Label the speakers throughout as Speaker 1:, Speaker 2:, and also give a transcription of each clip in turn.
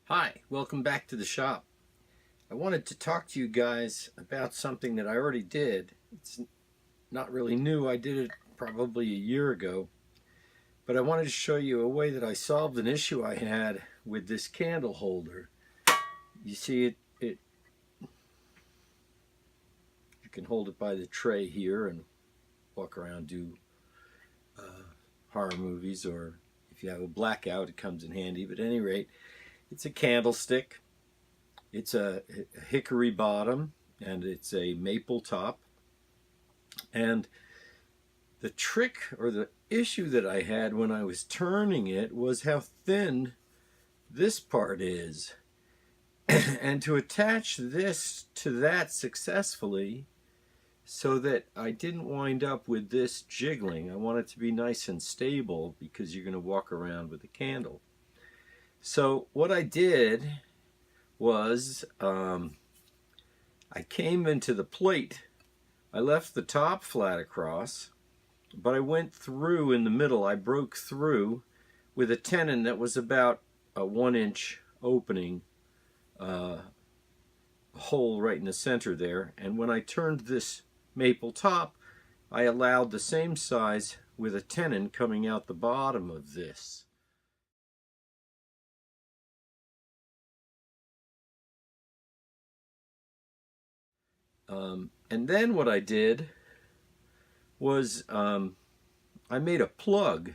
Speaker 1: Hi, welcome back to the shop. I wanted to talk to you guys about something that I already did. It's not really new. I did it probably a year ago. But I wanted to show you a way that I solved an issue I had with this candle holder. You see you can hold it by the tray here and walk around, do horror movies, or if you have a blackout it comes in handy. But at any rate, it's a candlestick. It's a hickory bottom and it's a maple top. And the trick or the issue that I had when I was turning it was how thin this part is. And to attach this to that successfully so that I didn't wind up with this jiggling. I want it to be nice and stable because you're going to walk around with a candle. So what I did was I came into the plate. I left the top flat across, but I went through in the middle. I broke through with a tenon that was about a 1-inch opening, a hole right in the center there. And when I turned this maple top, I allowed the same size with a tenon coming out the bottom of this. And then what I did was I made a plug.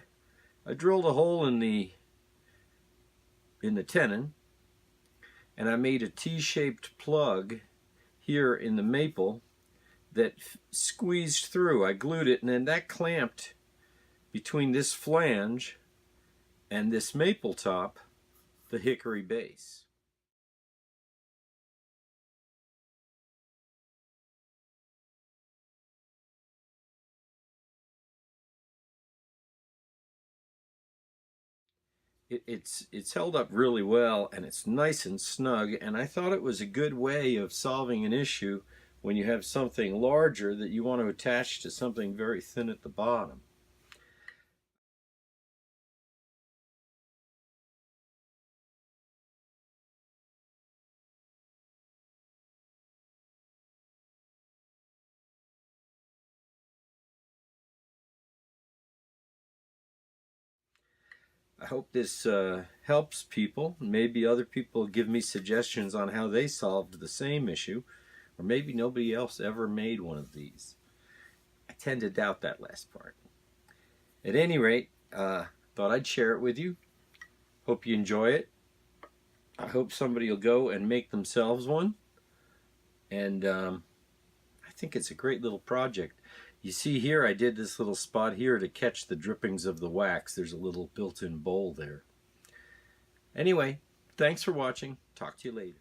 Speaker 1: I drilled a hole in the tenon, and I made a T-shaped plug here in the maple that squeezed through. I glued it, and then that clamped between this flange and this maple top, the hickory base. It's held up really well, and it's nice and snug, and I thought it was a good way of solving an issue when you have something larger that you want to attach to something very thin at the bottom. I hope this helps people. Maybe other people give me suggestions on how they solved the same issue, or maybe nobody else ever made one of these. I tend to doubt that last part. At any rate, thought I'd share it with you. Hope you enjoy it. I hope somebody will go and make themselves one. And I think it's a great little project. You see here, I did this little spot here to catch the drippings of the wax. There's a little built-in bowl there. Anyway, thanks for watching. Talk to you later.